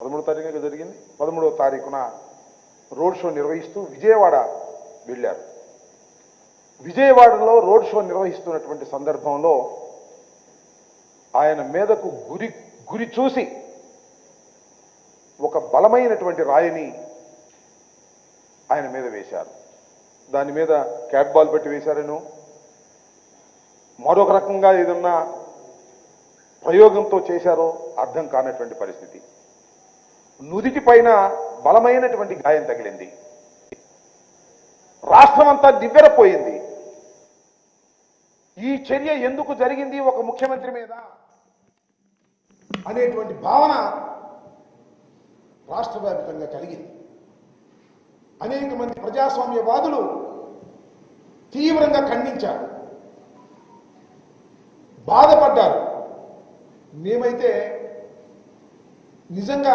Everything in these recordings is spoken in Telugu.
13వ తారీఖున జరిగింది. 13వ తారీఖున రోడ్ షో నిర్వహిస్తూ విజయవాడ వెళ్ళారు. విజయవాడలో రోడ్ షో నిర్వహిస్తున్నటువంటి సందర్భంలో ఆయన మీదకు గురి చూసి ఒక బలమైనటువంటి రాయిని ఆయన మీద వేశారు. దాని మీద క్యాట్ బాల్ పెట్టి వేశారను, మరొక రకంగా ఏదన్నా ప్రయోగంతో చేశారో అర్థం కానటువంటి పరిస్థితి. నుదిటి పైన బలమైనటువంటి గాయం తగిలింది. రాష్ట్రం అంతా నివ్వెరపోయింది. ఈ చర్య ఎందుకు జరిగింది ఒక ముఖ్యమంత్రి మీద అనేటువంటి భావన రాష్ట్ర వ్యాప్తంగా కలిగింది. అనేక మంది ప్రజాస్వామ్యవాదులు తీవ్రంగా ఖండించారు, బాధపడ్డారు. మేమైతే నిజంగా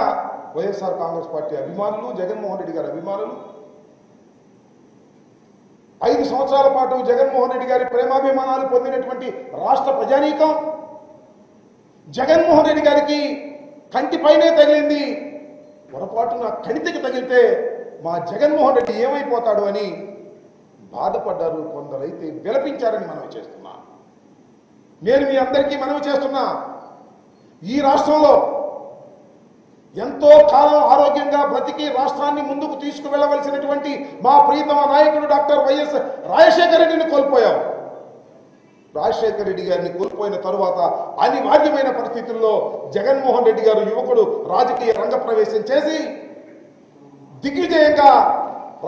వైఎస్ఆర్ కాంగ్రెస్ పార్టీ అభిమానులు, జగన్మోహన్ రెడ్డి గారి అభిమానులు, 5 సంవత్సరాల పాటు జగన్మోహన్ రెడ్డి గారి ప్రేమాభిమానాలు పొందినటువంటి రాష్ట్ర ప్రజానీకం జగన్మోహన్ రెడ్డి గారికి కంటిపైనే తగిలింది, పొరపాటున కణితికి తగిలితే మా జగన్మోహన్ రెడ్డి ఏమైపోతాడు అని బాధపడ్డారు. కొందరైతే విలపించారని మనవి చేస్తున్నా. నేను మీ అందరికీ మనవి చేస్తున్నా, ఈ రాష్ట్రంలో ఎంతో కాలం ఆరోగ్యంగా బ్రతికి రాష్ట్రాన్ని ముందుకు తీసుకువెళ్ళవలసినటువంటి మా ప్రియతమ నాయకుడు డాక్టర్ వైఎస్ రాజశేఖర రెడ్డిని కోల్పోయాం. రాజశేఖర రెడ్డి గారిని కోల్పోయిన తరువాత అనివార్యమైన పరిస్థితుల్లో జగన్మోహన్ రెడ్డి గారు యువకుడు రాజకీయ రంగ ప్రవేశం చేసి దిగ్విజయంగా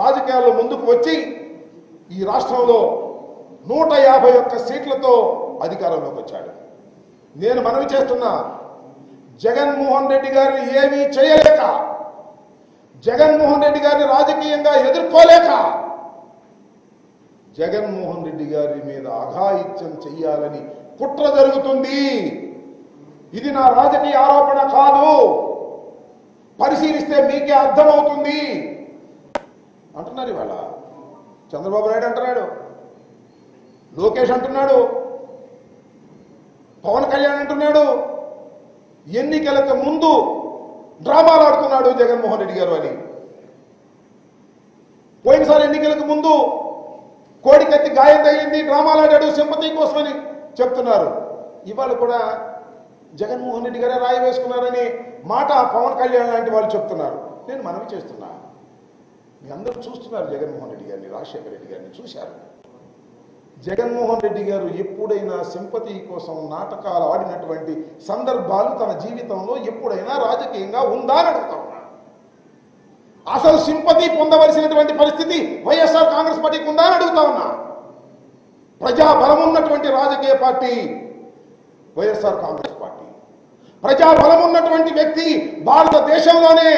రాజకీయాల్లో ముందుకు వచ్చి ఈ రాష్ట్రంలో 151 సీట్లతో అధికారంలోకి వచ్చాడు. నేను మనవి చేస్తున్నా, జగన్మోహన్ రెడ్డి గారిని ఏమీ చేయలేక, జగన్మోహన్ రెడ్డి గారిని రాజకీయంగా ఎదుర్కోలేక జగన్మోహన్ రెడ్డి గారి మీద అఘాయిత్యం చెయ్యాలని కుట్ర జరుగుతుంది. ఇది నా రాజకీయ ఆరోపణ కాదు, పరిశీలిస్తే మీకే అర్థమవుతుంది అంటున్నారు. ఇవాళ చంద్రబాబు నాయుడు అంటున్నాడు, లోకేష్ అంటున్నాడు, పవన్ కళ్యాణ్ అంటున్నాడు, ఎన్నికలకు ముందు డ్రామాలు ఆడుతున్నాడు జగన్మోహన్ రెడ్డి గారు అని. పోయినసారి ఎన్నికలకు ముందు కోడికత్తి గాయం తగిలింది, డ్రామాలు ఆడాడు సింపతి కోసమని చెప్తున్నారు. ఇవాళ కూడా జగన్మోహన్ రెడ్డి గారే రాయి వేసుకున్నారని మాట పవన్ కళ్యాణ్ లాంటి వాళ్ళు చెప్తున్నారు. నేను మనవి చేస్తున్నా, మీ అందరూ చూస్తున్నారు జగన్మోహన్ రెడ్డి గారిని, రాజశేఖర రెడ్డి గారిని చూశారు. జగన్మోహన్ రెడ్డి గారు ఎప్పుడైనా సింపతి కోసం నాటకాలు ఆడినటువంటి సందర్భాలు తన జీవితంలో ఎప్పుడైనా రాజకీయంగా ఉందా అని అడుగుతా ఉన్నా. అసలు సింపతి పొందవలసినటువంటి పరిస్థితి వైఎస్ఆర్ కాంగ్రెస్ పార్టీకి ఉందా అని అడుగుతా ఉన్నా. ప్రజాబలం ఉన్నటువంటి రాజకీయ పార్టీ వైఎస్ఆర్ కాంగ్రెస్ పార్టీ. ప్రజాబలం ఉన్నటువంటి వ్యక్తి భారతదేశంలోనే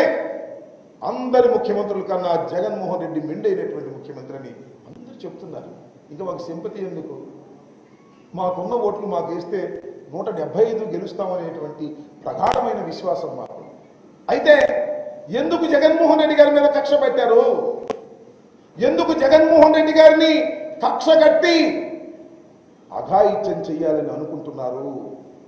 అందరి ముఖ్యమంత్రుల కన్నా జగన్మోహన్ రెడ్డి మెండైనటువంటి ముఖ్యమంత్రి అని అందరూ చెప్తున్నారు. ఇంకా మాకు సింపతి ఎందుకు? మాకున్న ఓట్లు మాకు వేస్తే 175 గెలుస్తామనేటువంటి ప్రగాఢమైన విశ్వాసం మాకు. అయితే ఎందుకు జగన్మోహన్ రెడ్డి గారి మీద కక్ష పెట్టారు? ఎందుకు జగన్మోహన్ రెడ్డి గారిని కక్ష కట్టి అఘాయిత్యం చెయ్యాలని అనుకుంటున్నారు?